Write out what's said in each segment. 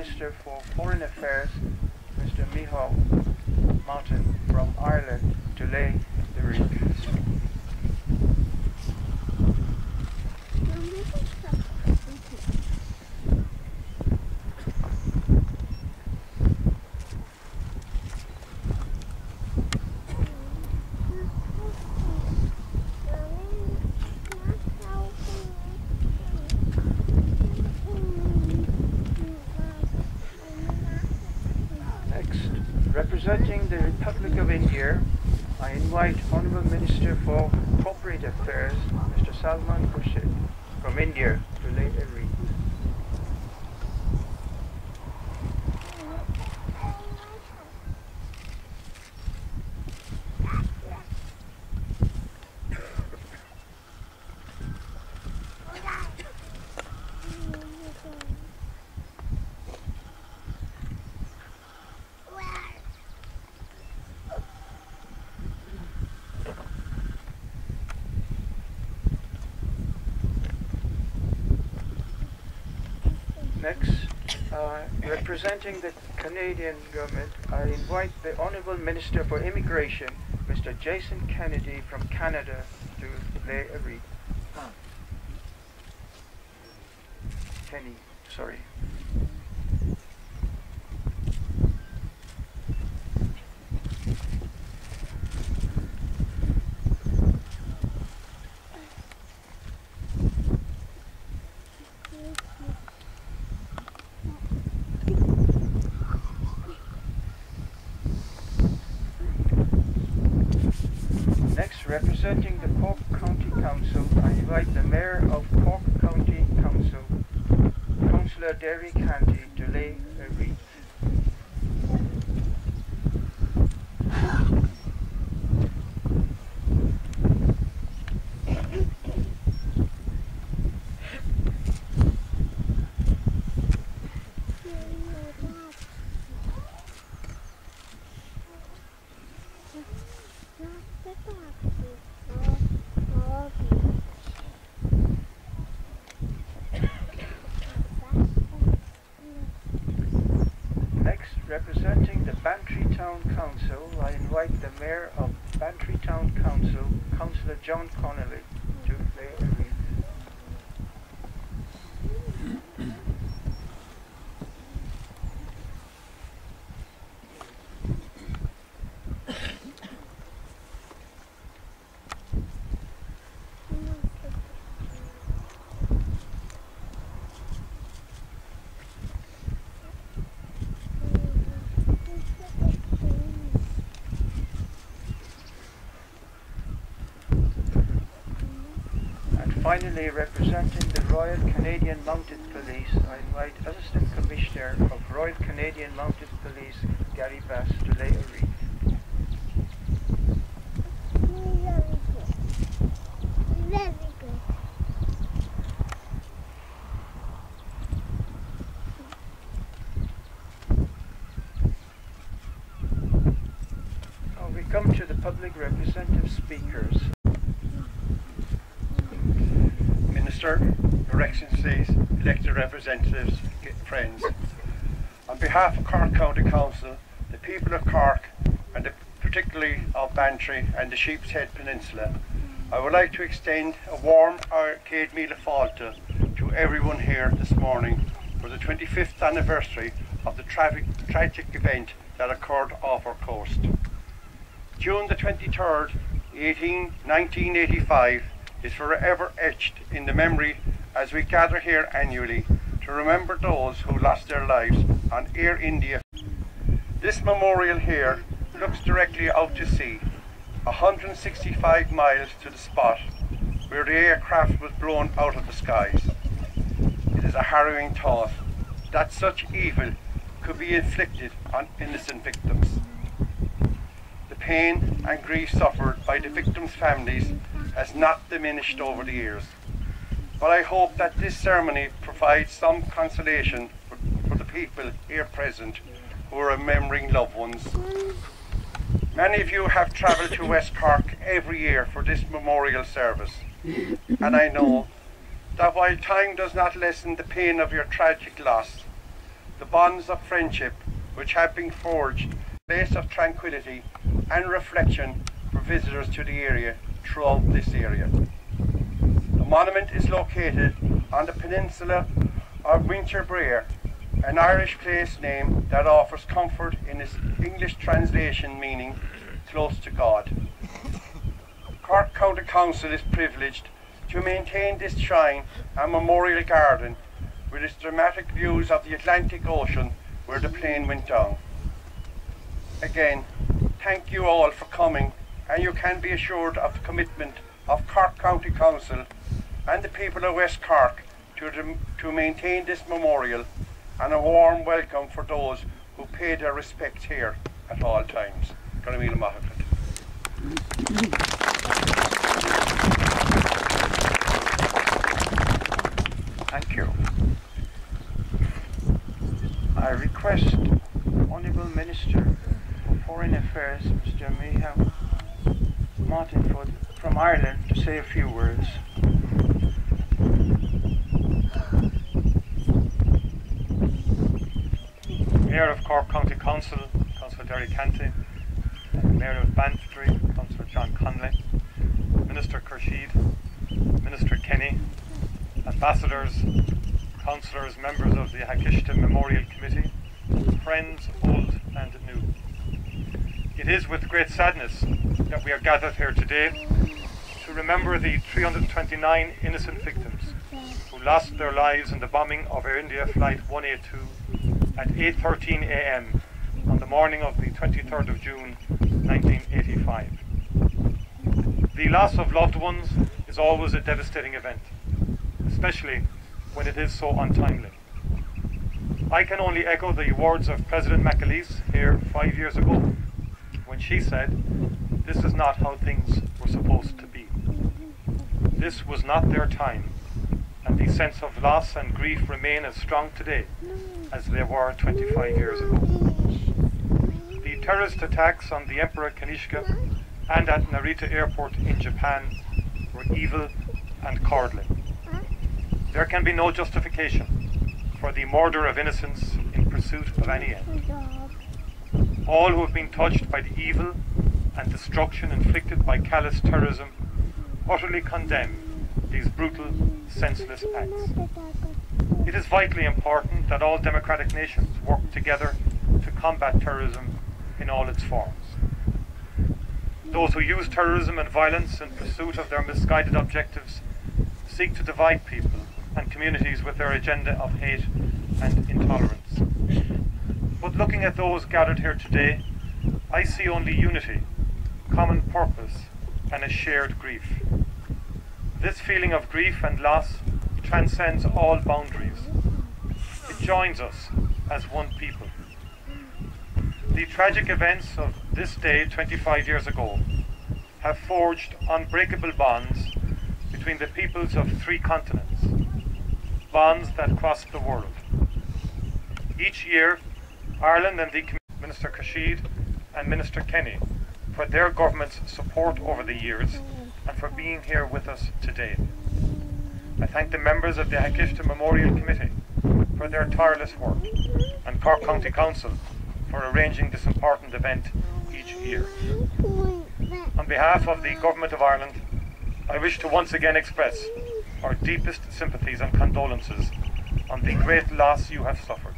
Minister for Foreign Affairs, Mr. Micheál Martin from Ireland, to lay the wreath. Representing the Republic of India, I invite Honourable Minister for Corporate Affairs, Mr. Salman Khurshid from India, to lay a wreath. Next, representing the Canadian government, I invite the Honourable Minister for Immigration, Mr. Jason Kennedy from Canada, to lay a wreath. Kenny, sorry. Next, representing the Cork County Council, I invite the Mayor of Cork County Council, Councillor Derry Canty, to lay a wreath. Next, representing the Bantry Town Council, I invite the Mayor of Bantry Town Council, Councillor John Connolly, to lay a wreath. Finally, representing the Royal Canadian Mounted Police, I invite Assistant Commissioner of Royal Canadian Mounted Police, Gary Bass, to lay a wreath. Very good. Now we come to the public representative speakers. Minister, Your Excellencies, elected representatives, friends. On behalf of Cork County Council, the people of Cork, and particularly of Bantry and the Sheep's Head Peninsula, I would like to extend a warm Arcade Míle Fáilte to everyone here this morning for the 25th anniversary of the tragic event that occurred off our coast. June the 23rd, 1985 is forever etched in the memory as we gather here annually to remember those who lost their lives on Air India. This memorial here looks directly out to sea, 165 miles to the spot where the aircraft was blown out of the skies. It is a harrowing thought that such evil could be inflicted on innocent victims. The pain and grief suffered by the victims' families has not diminished over the years, but I hope that this ceremony provides some consolation for the people here present who are remembering loved ones. Many of you have travelled to West Cork every year for this memorial service, and I know that while time does not lessen the pain of your tragic loss, the bonds of friendship which have been forged, a place of tranquility and reflection for visitors to the area throughout this area. The monument is located on the peninsula of Winterbraer, an Irish place name that offers comfort in its English translation meaning close to God. Cork County Council is privileged to maintain this shrine and memorial garden with its dramatic views of the Atlantic Ocean where the plane went down. Again, thank you all for coming, and you can be assured of the commitment of Cork County Council and the people of West Cork to maintain this memorial, and a warm welcome for those who pay their respects here at all times. Thank you. I request Honourable Minister for Foreign Affairs, Mr. Micheál Martin from Ireland, to say a few words. Mayor of Cork County Council, Councillor Derry Canty, Mayor of Bantry, Councillor John Conley, Minister Khurshid, Minister Kenny, ambassadors, councillors, members of the Hackishta Memorial Committee, friends old and new. It is with great sadness that we are gathered here today to remember the 329 innocent victims who lost their lives in the bombing of Air India Flight 182 at 8:13 a.m. on the morning of the 23rd of June 1985. The loss of loved ones is always a devastating event, especially when it is so untimely. I can only echo the words of President McAleese here 5 years ago, when she said, "This is not how things were supposed to be." This was not their time, and the sense of loss and grief remain as strong today as they were 25 years ago. The terrorist attacks on the Emperor Kanishka and at Narita Airport in Japan were evil and cowardly. There can be no justification for the murder of innocents in pursuit of any end. All who have been touched by the evil and destruction inflicted by callous terrorism utterly condemn these brutal, senseless acts. It is vitally important that all democratic nations work together to combat terrorism in all its forms. Those who use terrorism and violence in pursuit of their misguided objectives seek to divide people and communities with their agenda of hate and intolerance. But looking at those gathered here today, I see only unity, common purpose, and a shared grief. This feeling of grief and loss transcends all boundaries. It joins us as one people. The tragic events of this day 25 years ago have forged unbreakable bonds between the peoples of 3 continents, bonds that cross the world. Each year, Ireland and the Minister Khurshid and Minister Kenny for their government's support over the years and for being here with us today. I thank the members of the Hackishta Memorial Committee for their tireless work and Cork County Council for arranging this important event each year. On behalf of the Government of Ireland, I wish to once again express our deepest sympathies and condolences on the great loss you have suffered.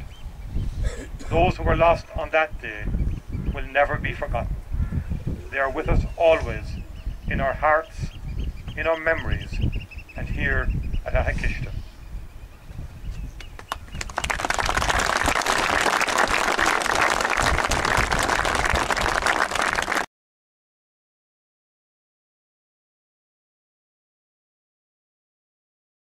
Those who were lost on that day will never be forgotten. They are with us always, in our hearts, in our memories, and here at Hackishta.